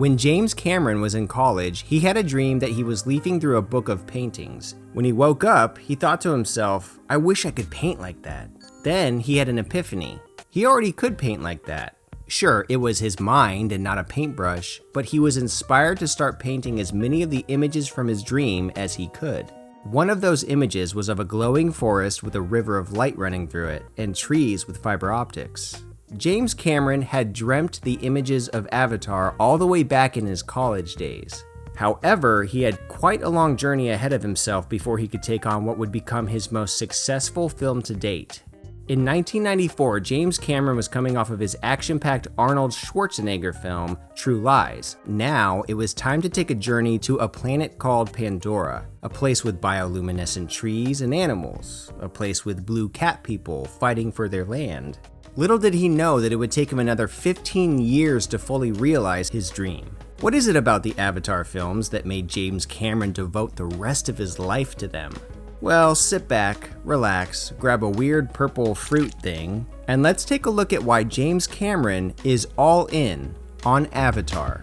When James Cameron was in college, he had a dream that he was leafing through a book of paintings. When he woke up, he thought to himself, I wish I could paint like that. Then he had an epiphany. He already could paint like that. Sure, it was his mind and not a paintbrush, but he was inspired to start painting as many of the images from his dream as he could. One of those images was of a glowing forest with a river of light running through it, and trees with fiber optics. James Cameron had dreamt the images of Avatar all the way back in his college days. However, he had quite a long journey ahead of himself before he could take on what would become his most successful film to date. In 1994, James Cameron was coming off of his action-packed Arnold Schwarzenegger film, True Lies. Now, it was time to take a journey to a planet called Pandora, a place with bioluminescent trees and animals, a place with blue cat people fighting for their land. Little did he know that it would take him another 15 years to fully realize his dream. What is it about the Avatar films that made James Cameron devote the rest of his life to them? Well, sit back, relax, grab a weird purple fruit thing, and let's take a look at why James Cameron is all in on Avatar.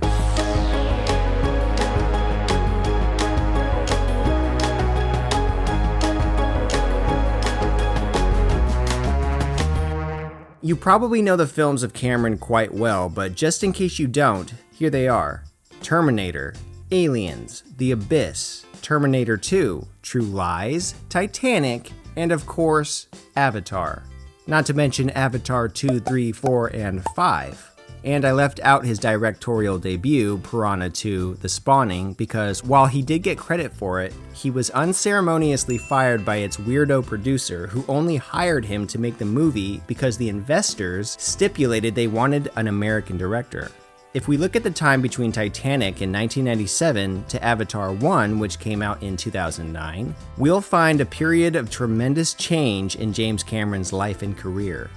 You probably know the films of Cameron quite well, but just in case you don't, here they are. Terminator, Aliens, The Abyss, Terminator 2, True Lies, Titanic, and of course, Avatar. Not to mention Avatar 2, 3, 4, and 5. And I left out his directorial debut, Piranha 2, The Spawning, because while he did get credit for it, he was unceremoniously fired by its weirdo producer who only hired him to make the movie because the investors stipulated they wanted an American director. If we look at the time between Titanic in 1997 to Avatar 1, which came out in 2009, we'll find a period of tremendous change in James Cameron's life and career.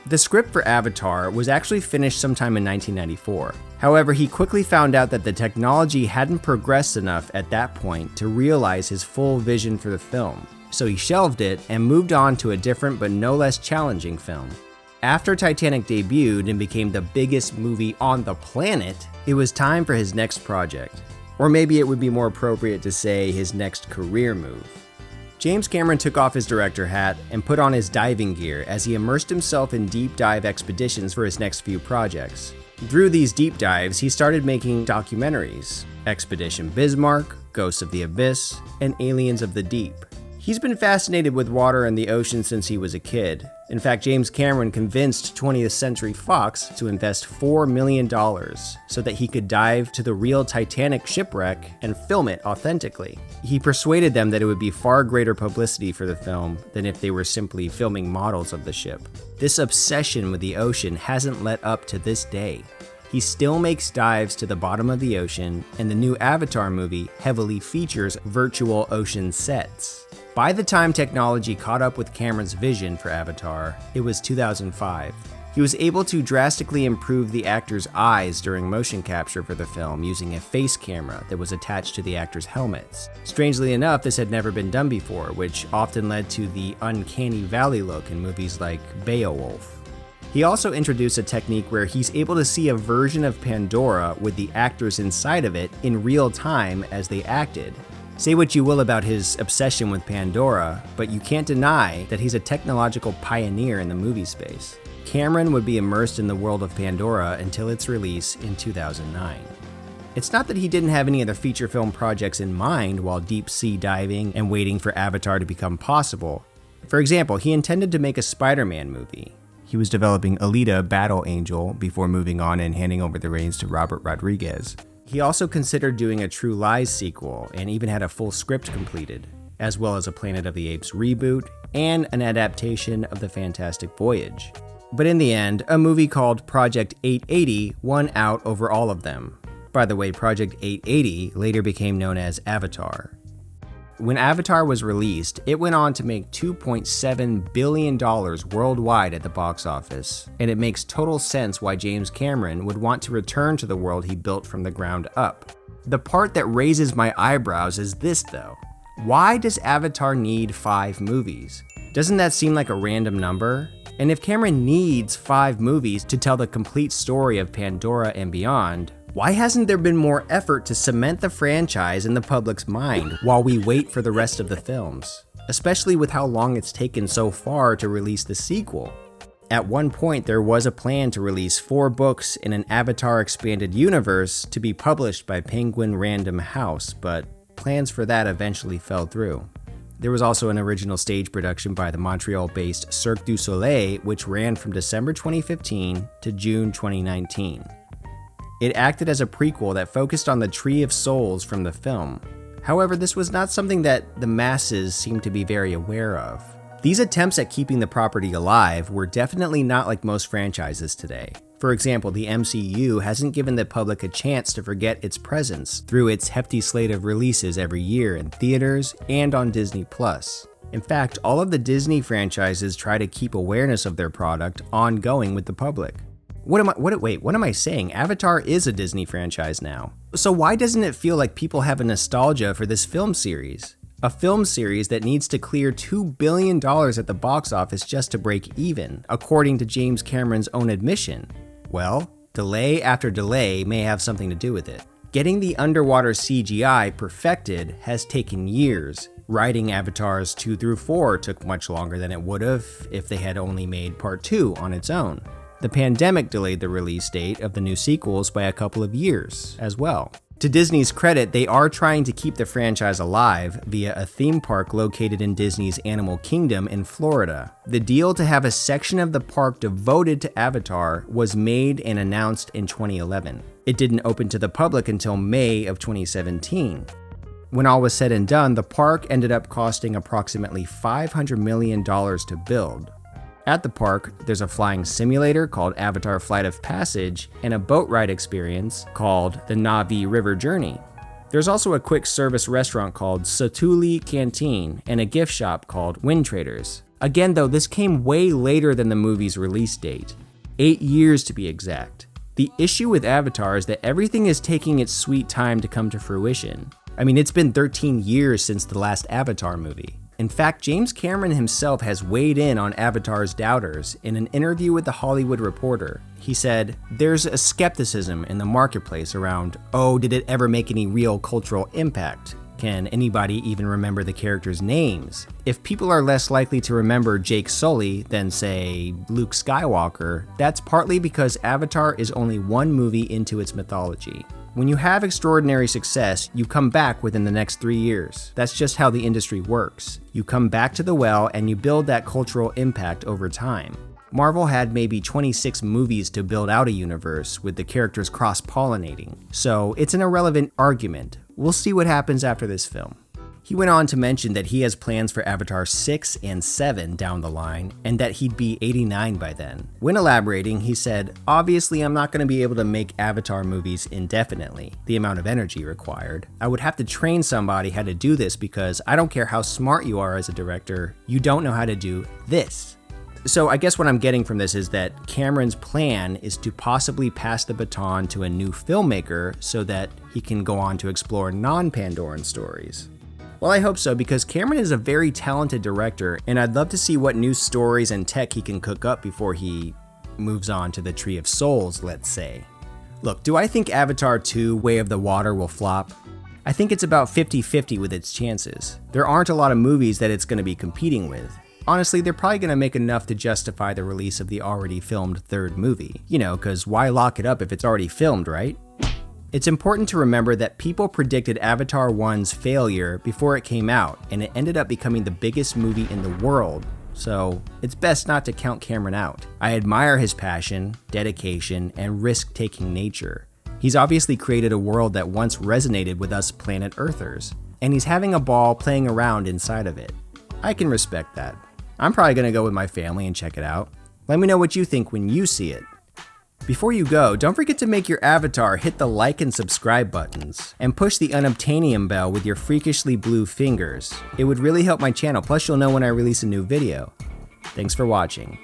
The script for Avatar was actually finished sometime in 1994. However, he quickly found out that the technology hadn't progressed enough at that point to realize his full vision for the film, so he shelved it and moved on to a different but no less challenging film. After Titanic debuted and became the biggest movie on the planet, it was time for his next project. Or maybe it would be more appropriate to say his next career move. James Cameron took off his director hat and put on his diving gear as he immersed himself in deep dive expeditions for his next few projects. Through these deep dives, he started making documentaries: Expedition Bismarck, Ghosts of the Abyss, and Aliens of the Deep. He's been fascinated with water and the ocean since he was a kid. In fact, James Cameron convinced 20th Century Fox to invest $4 million so that he could dive to the real Titanic shipwreck and film it authentically. He persuaded them that it would be far greater publicity for the film than if they were simply filming models of the ship. This obsession with the ocean hasn't let up to this day. He still makes dives to the bottom of the ocean, and the new Avatar movie heavily features virtual ocean sets. By the time technology caught up with Cameron's vision for Avatar, it was 2005. He was able to drastically improve the actors' eyes during motion capture for the film using a face camera that was attached to the actors' helmets. Strangely enough, this had never been done before, which often led to the uncanny valley look in movies like Beowulf. He also introduced a technique where he's able to see a version of Pandora with the actors inside of it in real time as they acted. Say what you will about his obsession with Pandora, but you can't deny that he's a technological pioneer in the movie space. Cameron would be immersed in the world of Pandora until its release in 2009. It's not that he didn't have any other feature film projects in mind while deep sea diving and waiting for Avatar to become possible. For example, he intended to make a Spider-Man movie. He was developing Alita: Battle Angel before moving on and handing over the reins to Robert Rodriguez. He also considered doing a True Lies sequel and even had a full script completed, as well as a Planet of the Apes reboot and an adaptation of The Fantastic Voyage. But in the end, a movie called Project 880 won out over all of them. By the way, Project 880 later became known as Avatar. When Avatar was released, it went on to make $2.7 billion worldwide at the box office, and it makes total sense why James Cameron would want to return to the world he built from the ground up. The part that raises my eyebrows is this though. Why does Avatar need 5 movies? Doesn't that seem like a random number? And if Cameron needs 5 movies to tell the complete story of Pandora and beyond, Why hasn't there been more effort to cement the franchise in the public's mind while we wait for the rest of the films? Especially with how long it's taken so far to release the sequel. At one point, there was a plan to release 4 books in an Avatar expanded universe to be published by Penguin Random House, but plans for that eventually fell through. There was also an original stage production by the Montreal-based Cirque du Soleil, which ran from December 2015 to June 2019. It acted as a prequel that focused on the Tree of Souls from the film. However, this was not something that the masses seemed to be very aware of. These attempts at keeping the property alive were definitely not like most franchises today. For example, the MCU hasn't given the public a chance to forget its presence through its hefty slate of releases every year in theaters and on Disney+. In fact, all of the Disney franchises try to keep awareness of their product ongoing with the public. What am I saying? Avatar is a Disney franchise now. So why doesn't it feel like people have a nostalgia for this film series? A film series that needs to clear $2 billion at the box office just to break even, according to James Cameron's own admission. Well, delay after delay may have something to do with it. Getting the underwater CGI perfected has taken years. Writing Avatars 2 through 4 took much longer than it would have if they had only made Part 2 on its own. The pandemic delayed the release date of the new sequels by a couple of years as well. To Disney's credit, they are trying to keep the franchise alive via a theme park located in Disney's Animal Kingdom in Florida. The deal to have a section of the park devoted to Avatar was made and announced in 2011. It didn't open to the public until May of 2017. When all was said and done, the park ended up costing approximately $500 million to build. At the park, there's a flying simulator called Avatar Flight of Passage and a boat ride experience called the Na'vi River Journey. There's also a quick service restaurant called Satuli Canteen and a gift shop called Wind Traders. Again though, this came way later than the movie's release date, 8 years to be exact. The issue with Avatar is that everything is taking its sweet time to come to fruition. I mean, it's been 13 years since the last Avatar movie. In fact, James Cameron himself has weighed in on Avatar's doubters in an interview with The Hollywood Reporter. He said, "There's a skepticism in the marketplace around, oh, did it ever make any real cultural impact? Can anybody even remember the characters' names? If people are less likely to remember Jake Sully than, say, Luke Skywalker, that's partly because Avatar is only one movie into its mythology. When you have extraordinary success, you come back within the next 3 years. That's just how the industry works. You come back to the well and you build that cultural impact over time." Marvel had maybe 26 movies to build out a universe with the characters cross-pollinating, so it's an irrelevant argument. We'll see what happens after this film. He went on to mention that he has plans for Avatar 6 and 7 down the line, and that he'd be 89 by then. When elaborating, he said, "Obviously, I'm not going to be able to make Avatar movies indefinitely, the amount of energy required. I would have to train somebody how to do this because I don't care how smart you are as a director, you don't know how to do this." So I guess what I'm getting from this is that Cameron's plan is to possibly pass the baton to a new filmmaker so that he can go on to explore non-Pandoran stories. Well, I hope so, because Cameron is a very talented director, and I'd love to see what new stories and tech he can cook up before he moves on to the Tree of Souls, let's say. Look, do I think Avatar 2 Way of the Water will flop? I think it's about 50-50 with its chances. There aren't a lot of movies that it's going to be competing with. Honestly, they're probably going to make enough to justify the release of the already filmed third movie. You know, because why lock it up if it's already filmed, right? It's important to remember that people predicted Avatar 1's failure before it came out, and it ended up becoming the biggest movie in the world, so it's best not to count Cameron out. I admire his passion, dedication, and risk-taking nature. He's obviously created a world that once resonated with us planet Earthers, and he's having a ball playing around inside of it. I can respect that. I'm probably going to go with my family and check it out. Let me know what you think when you see it. Before you go, don't forget to make your avatar hit the like and subscribe buttons, and push the unobtainium bell with your freakishly blue fingers. It would really help my channel, plus you'll know when I release a new video. Thanks for watching.